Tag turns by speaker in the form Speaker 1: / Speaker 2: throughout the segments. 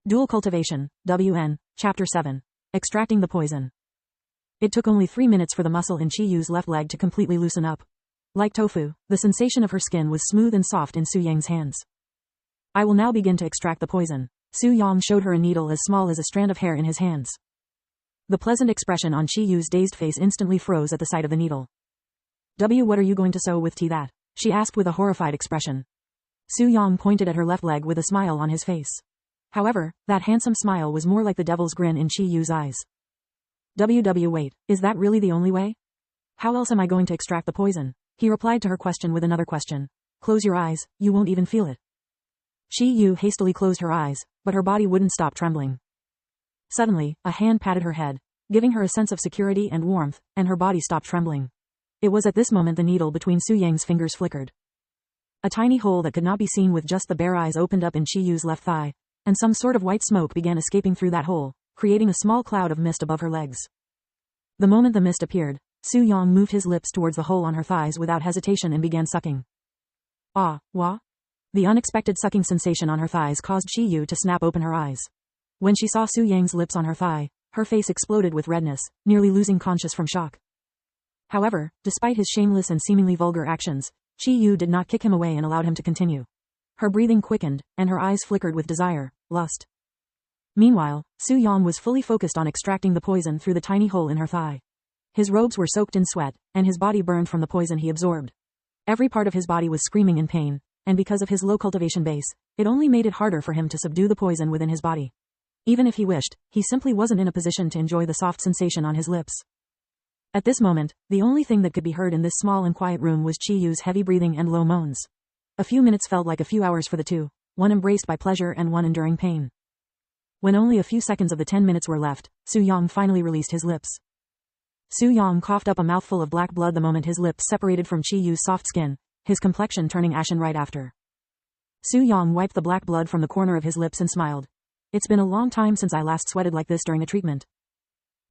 Speaker 1: Dual Cultivation, WN, Chapter 7. Extracting the Poison. It took only 3 minutes for the muscle in Chi-Yu's left leg to completely loosen up. Like tofu, the sensation of her skin was smooth and soft in Su-Yang's hands. I will now begin to extract the poison. Su-Yang showed her a needle as small as a strand of hair in his hands. The pleasant expression on Chi-Yu's dazed face instantly froze at the sight of the needle. What are you going to sew with that? She asked with a horrified expression. Su-Yang pointed at her left leg with a smile on his face. However, that handsome smile was more like the devil's grin in Chi-Yu's eyes. Wait, is that really the only way? How else am I going to extract the poison? He replied to her question with another question. Close your eyes, you won't even feel it. Chi-Yu hastily closed her eyes, but her body wouldn't stop trembling. Suddenly, a hand patted her head, giving her a sense of security and warmth, and her body stopped trembling. It was at this moment the needle between Su-Yang's fingers flickered. A tiny hole that could not be seen with just the bare eyes opened up in Chi-Yu's left thigh, and some sort of white smoke began escaping through that hole, creating a small cloud of mist above her legs. The moment the mist appeared, Su-Yang moved his lips towards the hole on her thighs without hesitation and began sucking. Ah, wah? The unexpected sucking sensation on her thighs caused Chi-Yu to snap open her eyes. When she saw Su-Yang's lips on her thigh, her face exploded with redness, nearly losing conscience from shock. However, despite his shameless and seemingly vulgar actions, Chi-Yu did not kick him away and allowed him to continue. Her breathing quickened, and her eyes flickered with desire, lust. Meanwhile, Su-Yang was fully focused on extracting the poison through the tiny hole in her thigh. His robes were soaked in sweat, and his body burned from the poison he absorbed. Every part of his body was screaming in pain, and because of his low cultivation base, it only made it harder for him to subdue the poison within his body. Even if he wished, he simply wasn't in a position to enjoy the soft sensation on his lips. At this moment, the only thing that could be heard in this small and quiet room was Chi-Yu's heavy breathing and low moans. A few minutes felt like a few hours for the two, one embraced by pleasure and one enduring pain. When only a few seconds of the 10 minutes were left, Su-Yang finally released his lips. Su-Yang coughed up a mouthful of black blood the moment his lips separated from Chi-Yu's soft skin, his complexion turning ashen right after. Su-Yang wiped the black blood from the corner of his lips and smiled. It's been a long time since I last sweated like this during a treatment.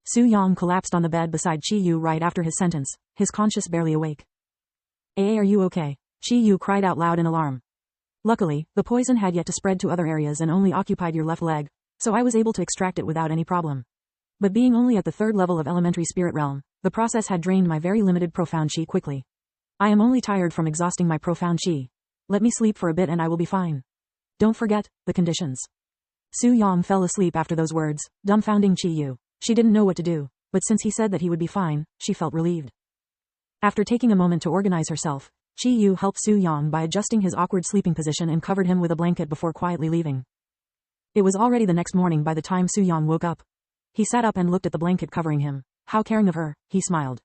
Speaker 1: Su-Yang collapsed on the bed beside Chi-Yu right after his sentence, his conscience barely awake. Are you okay? Chi-Yu cried out loud in alarm. Luckily, the poison had yet to spread to other areas and only occupied your left leg, so I was able to extract it without any problem. But being only at the 3rd level of elementary spirit realm, the process had drained my very limited profound chi quickly. I am only tired from exhausting my profound chi. Let me sleep for a bit and I will be fine. Don't forget the conditions. Su-Yang fell asleep after those words, dumbfounding Chi-Yu. She didn't know what to do, but since he said that he would be fine, she felt relieved. After taking a moment to organize herself, Chi-Yu helped Su-Yang by adjusting his awkward sleeping position and covered him with a blanket before quietly leaving. It was already the next morning by the time Su-Yang woke up. He sat up and looked at the blanket covering him. How caring of her, he smiled.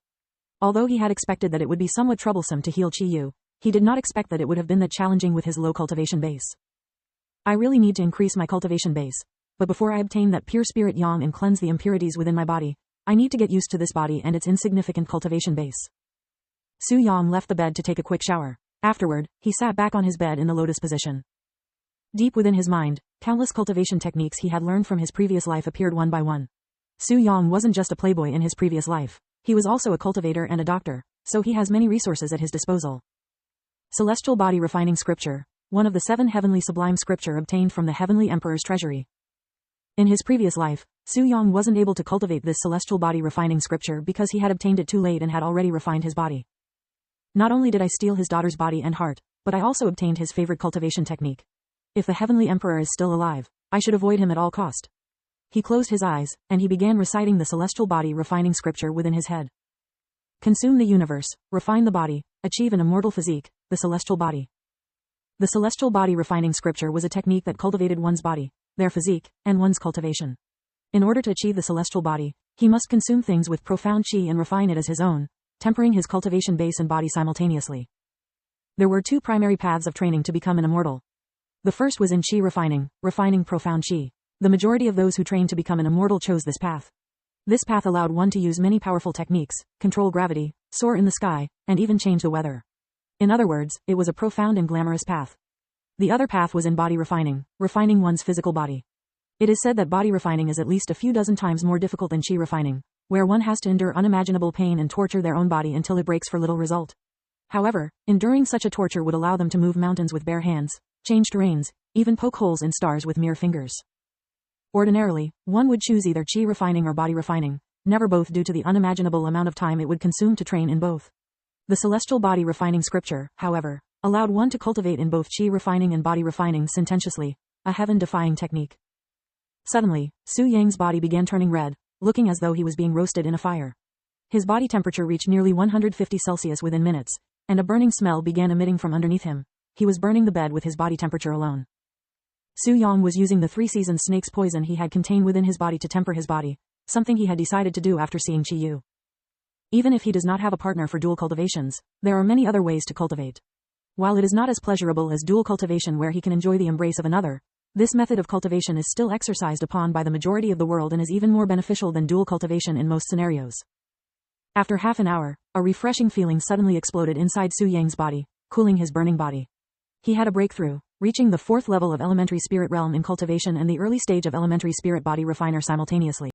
Speaker 1: Although he had expected that it would be somewhat troublesome to heal Chi-Yu, he did not expect that it would have been that challenging with his low cultivation base. I really need to increase my cultivation base, but before I obtain that pure spirit yang and cleanse the impurities within my body, I need to get used to this body and its insignificant cultivation base. Su-Yang left the bed to take a quick shower. Afterward, he sat back on his bed in the lotus position. Deep within his mind, countless cultivation techniques he had learned from his previous life appeared one by one. Su-Yang wasn't just a playboy in his previous life, he was also a cultivator and a doctor, so he has many resources at his disposal. Celestial Body Refining Scripture, one of the 7 heavenly sublime scripture obtained from the Heavenly Emperor's treasury. In his previous life, Su-Yang wasn't able to cultivate this celestial body refining scripture because he had obtained it too late and had already refined his body. Not only did I steal his daughter's body and heart, but I also obtained his favorite cultivation technique. If the Heavenly Emperor is still alive, I should avoid him at all cost. He closed his eyes, and he began reciting the celestial body refining scripture within his head. Consume the universe, refine the body, achieve an immortal physique, the celestial body. The celestial body refining scripture was a technique that cultivated one's body, their physique, and one's cultivation. In order to achieve the celestial body, he must consume things with profound chi and refine it as his own, tempering his cultivation base and body simultaneously. There were 2 primary paths of training to become an immortal. The first was in chi refining, refining profound chi. The majority of those who trained to become an immortal chose this path. This path allowed one to use many powerful techniques, control gravity, soar in the sky, and even change the weather. In other words, it was a profound and glamorous path. The other path was in body refining, refining one's physical body. It is said that body refining is at least a few dozen times more difficult than chi refining, where one has to endure unimaginable pain and torture their own body until it breaks for little result. However, enduring such a torture would allow them to move mountains with bare hands, change terrains, even poke holes in stars with mere fingers. Ordinarily, one would choose either chi refining or body refining, never both due to the unimaginable amount of time it would consume to train in both. The celestial body refining scripture, however, allowed one to cultivate in both chi refining and body refining sententiously, a heaven-defying technique. Suddenly, Su Yang's body began turning red, looking as though he was being roasted in a fire. His body temperature reached nearly 150 Celsius within minutes, and a burning smell began emitting from underneath him. He was burning the bed with his body temperature alone. Su Yang was using the 3 seasoned snake's poison he had contained within his body to temper his body, something he had decided to do after seeing Chi Yu. Even if he does not have a partner for dual cultivations, there are many other ways to cultivate. While it is not as pleasurable as dual cultivation where he can enjoy the embrace of another, this method of cultivation is still exercised upon by the majority of the world and is even more beneficial than dual cultivation in most scenarios. After half an hour, a refreshing feeling suddenly exploded inside Su Yang's body, cooling his burning body. He had a breakthrough, reaching the 4th level of elementary spirit realm in cultivation and the early stage of elementary spirit body refiner simultaneously.